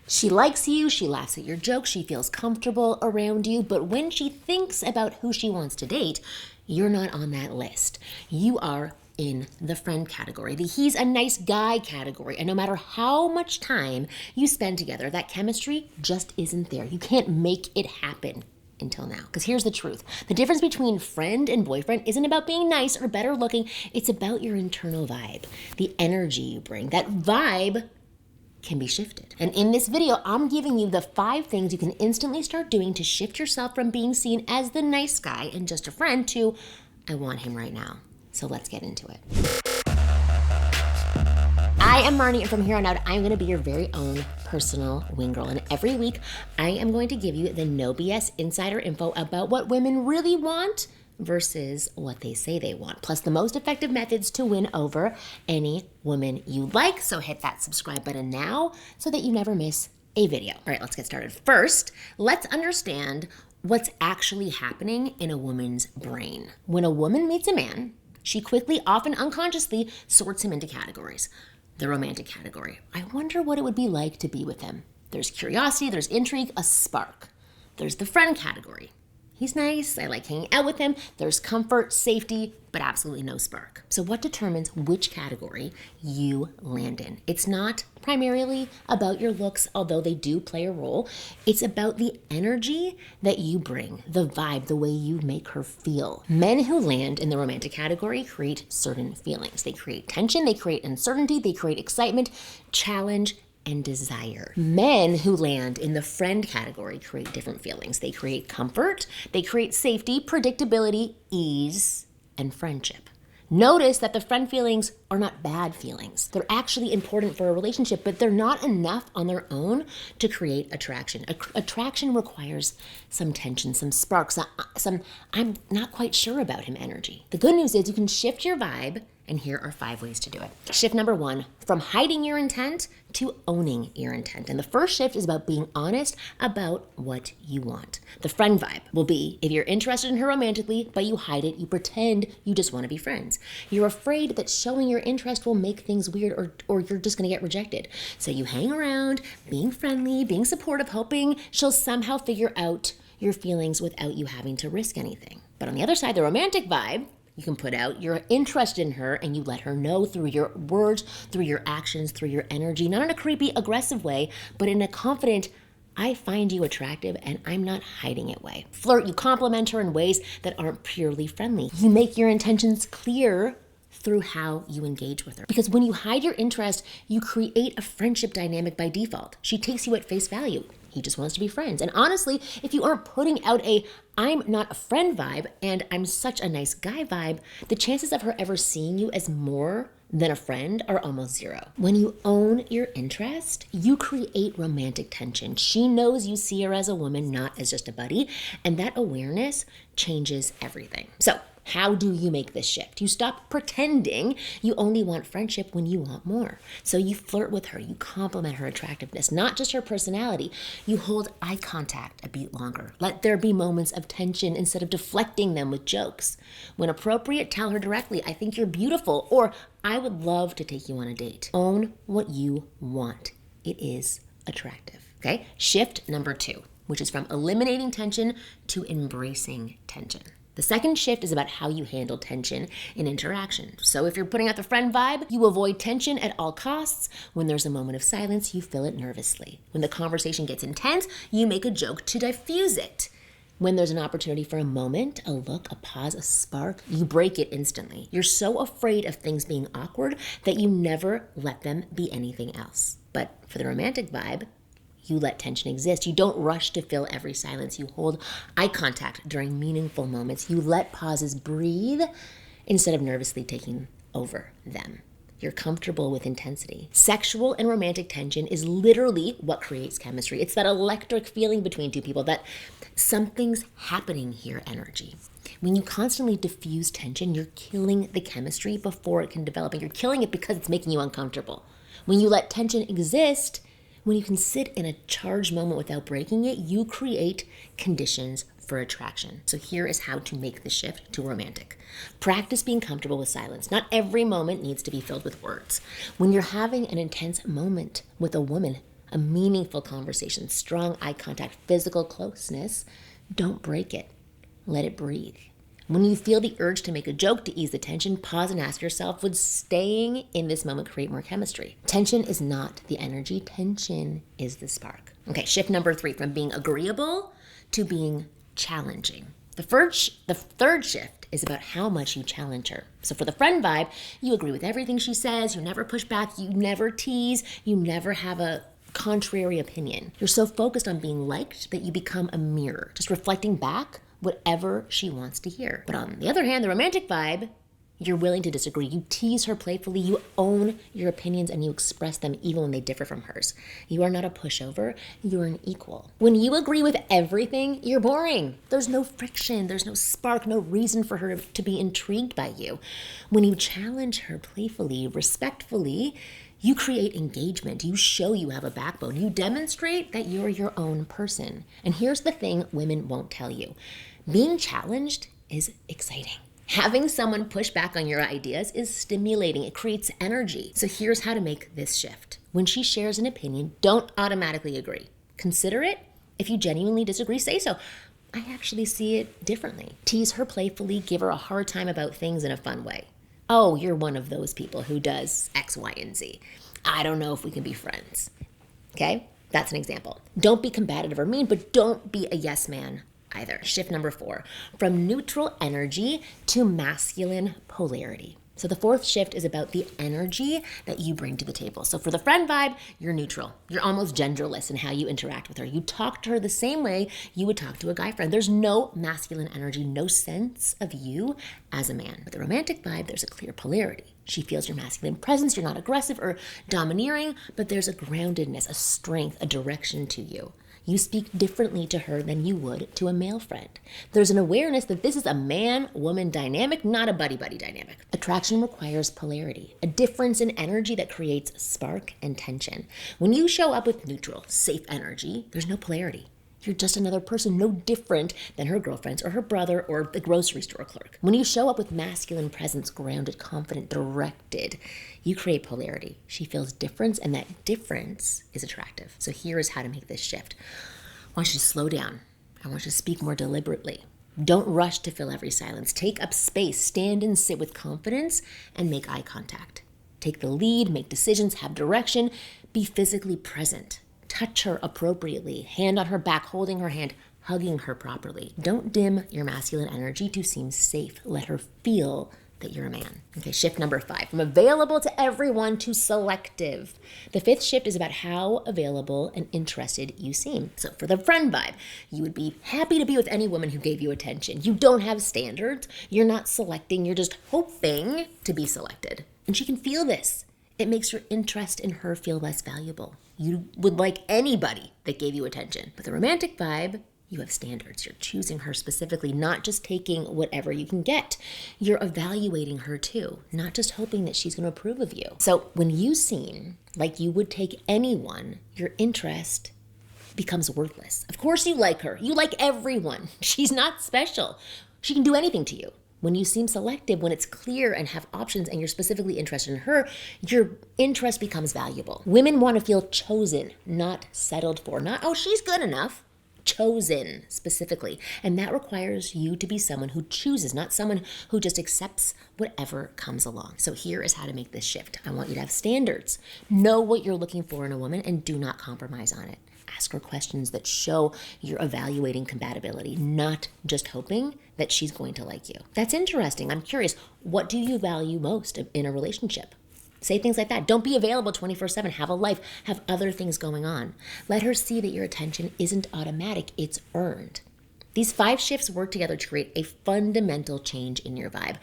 She likes you, she laughs at your jokes, she feels comfortable around you, but when she thinks about who she wants to date, you're not on that list. You are in the friend category, the he's a nice guy category, and no matter how much time you spend together, that chemistry just isn't there. You can't make it happen until now. Because here's the truth. The difference between friend and boyfriend isn't about being nice or better looking. It's about your internal vibe, the energy you bring. That vibe can be shifted. And in this video, I'm giving you the 5 things you can instantly start doing to shift yourself from being seen as the nice guy and just a friend to, I want him right now. So let's get into it. I am Marni, and from here on out, I'm gonna be your very own personal wing girl. And every week, I am going to give you the no BS insider info about what women really want versus what they say they want, plus the most effective methods to win over any woman you like. So hit that subscribe button now so that you never miss a video. All right, let's get started. First, let's understand what's actually happening in a woman's brain. When a woman meets a man, she quickly, often unconsciously, sorts him into categories. The romantic category. I wonder what it would be like to be with him. There's curiosity, there's intrigue, a spark. There's the friend category. He's nice, I like hanging out with him. There's comfort, safety, but absolutely no spark. So what determines which category you land in? It's not primarily about your looks, although they do play a role. It's about the energy that you bring, the vibe, the way you make her feel. Men who land in the romantic category create certain feelings. They create tension, they create uncertainty, they create excitement, challenge, and desire. Men who land in the friend category create different feelings. They create comfort, they create safety, predictability, ease, and friendship. Notice that the friend feelings are not bad feelings. They're actually important for a relationship, but they're not enough on their own to create attraction. Attraction requires some tension, some sparks, some I'm not quite sure about him energy. The good news is you can shift your vibe, and here are 5 ways to do it. Shift number 1, from hiding your intent to owning your intent. And the first shift is about being honest about what you want. The friend vibe will be if you're interested in her romantically, but you hide it, you pretend you just want to be friends. You're afraid that showing your interest will make things weird or you're just going to get rejected. So you hang around, being friendly, being supportive, hoping she'll somehow figure out your feelings without you having to risk anything. But on the other side, the romantic vibe, you can put out you're interested in her and you let her know through your words, through your actions, through your energy, not in a creepy, aggressive way, but in a confident, I find you attractive and I'm not hiding it way. Flirt, you compliment her in ways that aren't purely friendly. You make your intentions clear through how you engage with her. Because when you hide your interest, you create a friendship dynamic by default. She takes you at face value. He just wants to be friends. And honestly, if you aren't putting out a I'm not a friend vibe and I'm such a nice guy vibe, the chances of her ever seeing you as more than a friend are almost 0. When you own your interest, you create romantic tension. She knows you see her as a woman, not as just a buddy, and that awareness changes everything. So, how do you make this shift? You stop pretending you only want friendship when you want more. So you flirt with her, you compliment her attractiveness, not just her personality. You hold eye contact a beat longer. Let there be moments of tension instead of deflecting them with jokes. When appropriate, tell her directly, I think you're beautiful, or I would love to take you on a date. Own what you want. It is attractive, okay? Shift number 2, which is from eliminating tension to embracing tension. The second shift is about how you handle tension in interaction. So if you're putting out the friend vibe, you avoid tension at all costs. When there's a moment of silence, you fill it nervously. When the conversation gets intense, you make a joke to diffuse it. When there's an opportunity for a moment, a look, a pause, a spark, you break it instantly. You're so afraid of things being awkward that you never let them be anything else. But for the romantic vibe, you let tension exist. You don't rush to fill every silence. You hold eye contact during meaningful moments. You let pauses breathe instead of nervously taking over them. You're comfortable with intensity. Sexual and romantic tension is literally what creates chemistry. It's that electric feeling between two people, that something's happening here energy. When you constantly diffuse tension, you're killing the chemistry before it can develop, and you're killing it because it's making you uncomfortable. When you let tension exist, when you can sit in a charged moment without breaking it, you create conditions for attraction. So here is how to make the shift to romantic. Practice being comfortable with silence. Not every moment needs to be filled with words. When you're having an intense moment with a woman, a meaningful conversation, strong eye contact, physical closeness, don't break it. Let it breathe. When you feel the urge to make a joke to ease the tension, pause and ask yourself, would staying in this moment create more chemistry? Tension is not the energy. Tension is the spark. Okay, shift number 3, from being agreeable to being challenging. The third shift is about how much you challenge her. So for the friend vibe, you agree with everything she says, you never push back, you never tease, you never have a contrary opinion. You're so focused on being liked that you become a mirror, just reflecting back whatever she wants to hear. But on the other hand, the romantic vibe, you're willing to disagree. You tease her playfully, you own your opinions, and you express them even when they differ from hers. You are not a pushover, you're an equal. When you agree with everything, you're boring. There's no friction, there's no spark, no reason for her to be intrigued by you. When you challenge her playfully, respectfully, you create engagement. You show you have a backbone. You demonstrate that you're your own person. And here's the thing women won't tell you. Being challenged is exciting. Having someone push back on your ideas is stimulating. It creates energy. So here's how to make this shift. When she shares an opinion, don't automatically agree. Consider it. If you genuinely disagree, say so. I actually see it differently. Tease her playfully. Give her a hard time about things in a fun way. Oh, you're one of those people who does X, Y, and Z. I don't know if we can be friends. Okay? That's an example. Don't be combative or mean, but don't be a yes man either. Shift number 4, from neutral energy to masculine polarity. So the fourth shift is about the energy that you bring to the table. So for the friend vibe, you're neutral. You're almost genderless in how you interact with her. You talk to her the same way you would talk to a guy friend. There's no masculine energy, no sense of you as a man. With the romantic vibe, there's a clear polarity. She feels your masculine presence. You're not aggressive or domineering, but there's a groundedness, a strength, a direction to you. You speak differently to her than you would to a male friend. There's an awareness that this is a man-woman dynamic, not a buddy-buddy dynamic. Attraction requires polarity, a difference in energy that creates spark and tension. When you show up with neutral, safe energy, there's no polarity. You're just another person, no different than her girlfriends or her brother or the grocery store clerk. When you show up with masculine presence, grounded, confident, directed, you create polarity. She feels difference, and that difference is attractive. So here is how to make this shift. I want you to slow down. I want you to speak more deliberately. Don't rush to fill every silence. Take up space, stand and sit with confidence, and make eye contact. Take the lead, make decisions, have direction, be physically present. Touch her appropriately, hand on her back, holding her hand, hugging her properly. Don't dim your masculine energy to seem safe. Let her feel that you're a man. Okay, shift number 5, from available to everyone to selective. The 5th shift is about how available and interested you seem. So for the friend vibe, you would be happy to be with any woman who gave you attention. You don't have standards. You're not selecting. You're just hoping to be selected. And she can feel this. It makes your interest in her feel less valuable. You would like anybody that gave you attention. But the romantic vibe, you have standards. You're choosing her specifically, not just taking whatever you can get. You're evaluating her too, not just hoping that she's going to approve of you. So when you seem like you would take anyone, your interest becomes worthless. Of course you like her. You like everyone. She's not special. She can do anything to you. When you seem selective, when it's clear and have options and you're specifically interested in her, your interest becomes valuable. Women want to feel chosen, not settled for. Not, oh, she's good enough. Chosen specifically. And that requires you to be someone who chooses, not someone who just accepts whatever comes along. So here is how to make this shift. I want you to have standards. Know what you're looking for in a woman and do not compromise on it. Ask her questions that show you're evaluating compatibility, not just hoping that she's going to like you. That's interesting. I'm curious. What do you value most in a relationship? Say things like that. Don't be available 24/7. Have a life. Have other things going on. Let her see that your attention isn't automatic. It's earned. These 5 shifts work together to create a fundamental change in your vibe.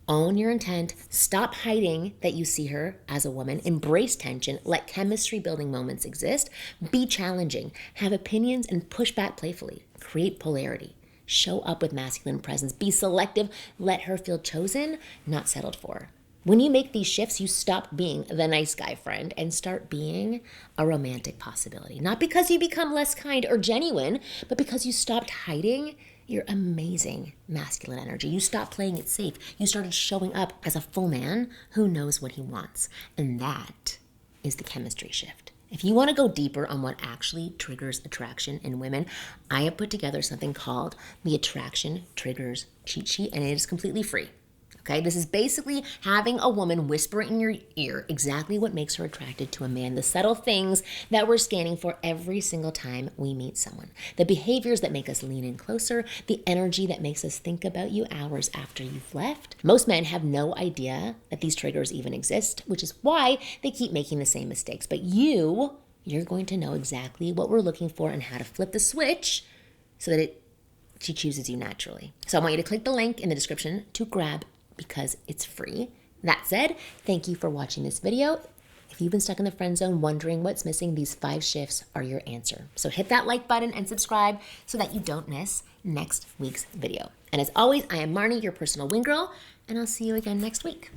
Own your intent. Stop hiding that you see her as a woman. Embrace tension. Let chemistry building moments exist. Be challenging. Have opinions and push back playfully. Create polarity. Show up with masculine presence. Be selective. Let her feel chosen, not settled for. When you make these shifts, you stop being the nice guy friend and start being a romantic possibility. Not because you become less kind or genuine, but because you stopped hiding your amazing masculine energy. You stopped playing it safe. You started showing up as a full man who knows what he wants. And that is the chemistry shift. If you want to go deeper on what actually triggers attraction in women, I have put together something called the Attraction Triggers Cheat Sheet, and it is completely free. Okay, this is basically having a woman whisper in your ear exactly what makes her attracted to a man, the subtle things that we're scanning for every single time we meet someone, the behaviors that make us lean in closer, the energy that makes us think about you hours after you've left. Most men have no idea that these triggers even exist, which is why they keep making the same mistakes. But you're going to know exactly what we're looking for and how to flip the switch so that she chooses you naturally. So I want you to click the link in the description to grab because it's free. That said, thank you for watching this video. If you've been stuck in the friend zone wondering what's missing, these 5 shifts are your answer. So hit that like button and subscribe so that you don't miss next week's video. And as always, I am Marni, your personal wing girl, and I'll see you again next week.